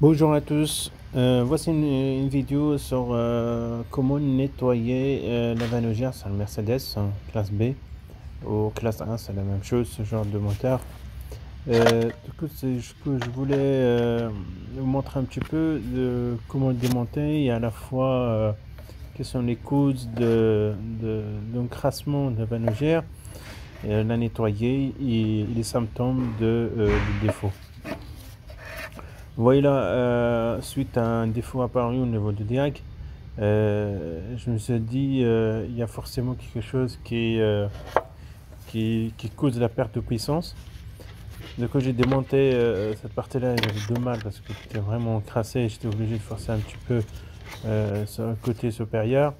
Bonjour à tous, voici une vidéo sur comment nettoyer la vanogère sur le Mercedes en classe B ou classe 1, c'est la même chose, ce genre de moteur. Du coup, c'est ce que je voulais vous montrer un petit peu de comment le démonter et à la fois quelles sont les causes d'encrassement de la vanogère, la nettoyer et les symptômes de défaut. Vous voyez là, suite à un défaut apparu au niveau du diag, je me suis dit il y a forcément quelque chose qui cause la perte de puissance. Du coup, j'ai démonté cette partie-là, j'avais de mal parce que c'était vraiment crassé, j'étais obligé de forcer un petit peu sur le côté supérieur.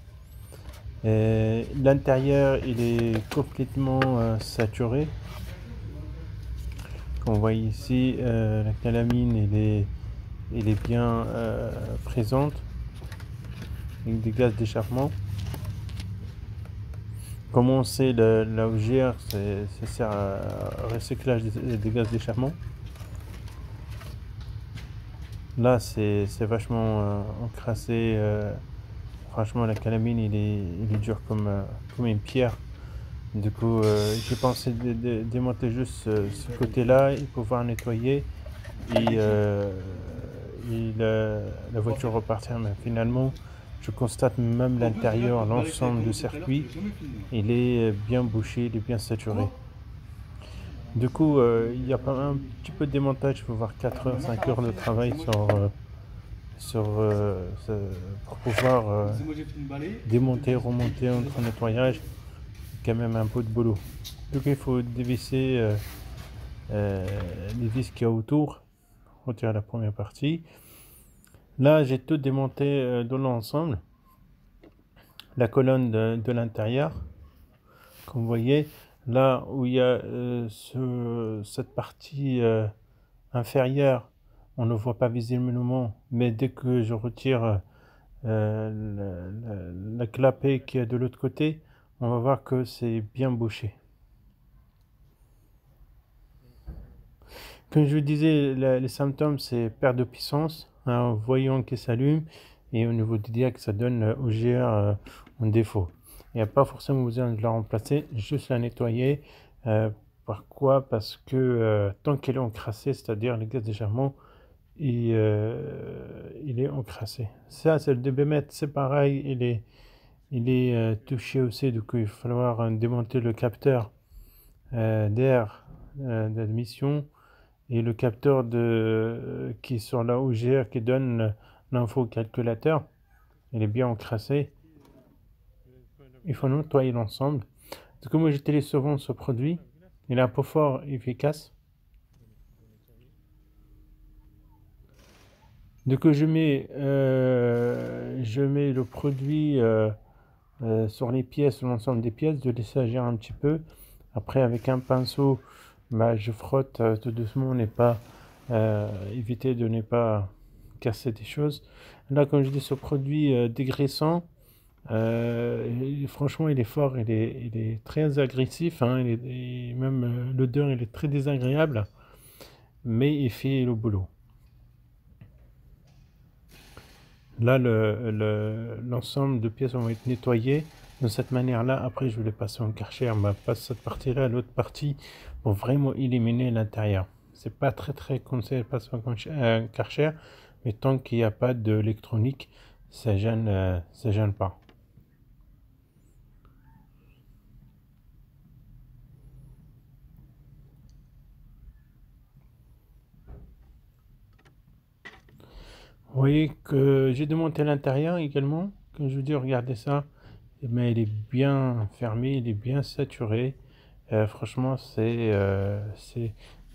L'intérieur, il est complètement saturé. Comme vous voyez ici, la calamine, elle est bien présente avec des gaz d'échappement. Comme on sait, la OGR, ça sert à recyclage des gaz d'échappement. Là, c'est vachement encrassé. Franchement, la calamine, il est dur comme une pierre. Du coup, j'ai pensé de démonter juste ce côté-là et pouvoir nettoyer et la voiture repartir. Mais finalement, je constate même l'intérieur, l'ensemble du circuit, il est bien bouché, il est bien saturé. Du coup, il y a pas un petit peu de démontage, il faut voir 4 heures, 5 heures de travail pour pouvoir démonter, remonter entre nettoyage, quand même un peu de boulot. Donc il faut dévisser les vis qu'il y a autour, retirer la première partie. Là, j'ai tout démonté dans l'ensemble, la colonne de l'intérieur. Comme vous voyez, là où il y a cette partie inférieure, on ne voit pas visiblement, mais dès que je retire la clapet qui est de l'autre côté, on va voir que c'est bien bouché. Comme je vous disais, les symptômes, c'est perte de puissance, un voyant qui s'allume, et au niveau du diag, ça donne OGR en défaut. Il n'y a pas forcément besoin de la remplacer, juste la nettoyer. Pourquoi? Parce que tant qu'elle est encrassée, c'est-à-dire le gaz d'échappement, il est encrassé. Ça, c'est le DBMET, c'est pareil, il est touché aussi, du coup il va falloir démonter le capteur d'air d'admission et le capteur qui est sur la OGR qui donne l'info au calculateur. Il est bien encrassé. Il faut nettoyer l'ensemble. Du coup, moi j'utilise souvent ce produit. Il est un peu fort et efficace. Du coup, je mets le produit sur les pièces, sur l'ensemble des pièces, de laisser agir un petit peu. Après, avec un pinceau, je frotte tout doucement, éviter de ne pas casser des choses. Là, comme je dis, ce produit dégraissant, franchement, il est fort, il est très agressif, hein, même l'odeur, il est très désagréable, mais il fait le boulot. Là, l'ensemble de pièces vont être nettoyées de cette manière-là. Après, je vais les passer en Karcher. Pas cette partie-là, l'autre partie, pour vraiment éliminer l'intérieur. C'est pas très conseillé de passer en Karcher, mais tant qu'il n'y a pas d'électronique, ça gêne pas. Vous voyez que j'ai démonté l'intérieur également. Comme je vous dis, regardez ça. Mais il est bien fermé, il est bien saturé. Franchement, c'est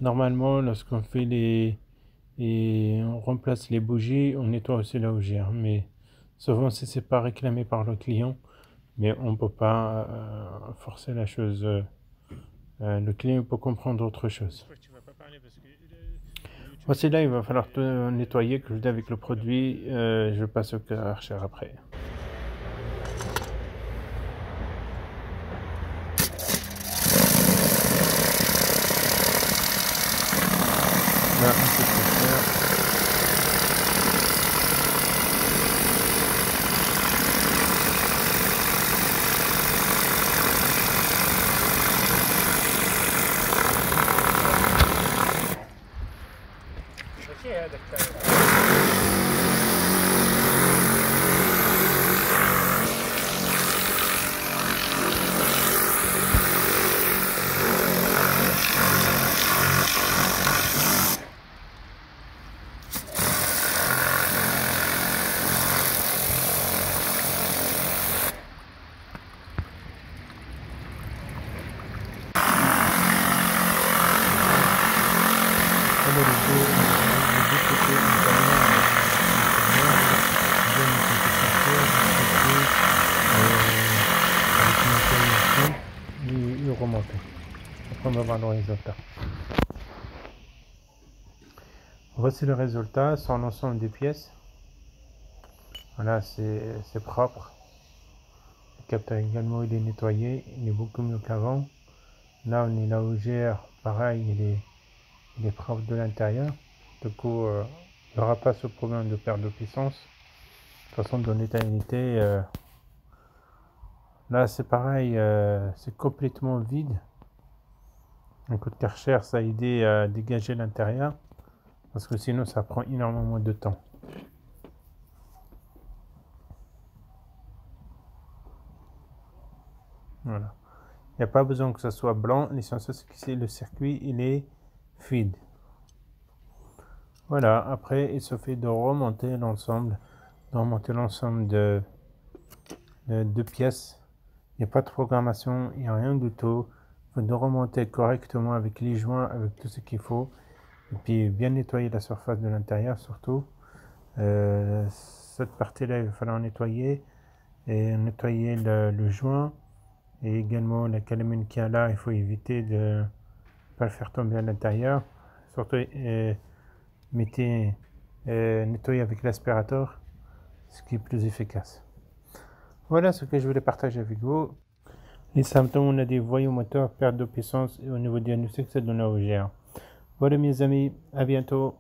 normalement lorsqu'on fait et on remplace les bougies, on nettoie aussi la OGR. Mais souvent, c'est pas réclamé par le client, mais on peut pas forcer la chose. Le client peut comprendre autre chose. Voici là, il va falloir tout nettoyer, que je dis avec le produit. Je passe au Karcher après. Là, un peu plus clair. deux côtés intérieurs, avec une interruption, et remonter. Après, on va voir le résultat. Voici le résultat sur l'ensemble des pièces. Voilà, c'est propre. Le capteur également, il est nettoyé, il est beaucoup mieux qu'avant. Là, on est la OGR, pareil, il est propre de l'intérieur. Du coup, il n'y aura pas ce problème de perte de puissance. De toute façon, dans l'état unité, là c'est pareil, c'est complètement vide. Un coup de Karcher, ça a aidé à dégager l'intérieur, parce que sinon ça prend énormément de temps. Voilà. Il n'y a pas besoin que ça soit blanc, l'essentiel c'est que le circuit il est vide. Voilà, après il suffit de remonter l'ensemble, de pièces. Il n'y a pas de programmation, il n'y a rien du tout. Il faut de remonter correctement avec les joints, avec tout ce qu'il faut. Et puis bien nettoyer la surface de l'intérieur surtout. Cette partie-là, il va falloir nettoyer. Et nettoyer le joint. Et également la calamine qu'il y a là, il faut éviter de ne pas le faire tomber à l'intérieur. Surtout nettoyer avec l'aspirateur, ce qui est plus efficace. Voilà ce que je voulais partager avec vous. Les symptômes, on a des voyous moteurs, perte de puissance, et au niveau diagnostic, c'est de la OGR. Voilà mes amis, à bientôt.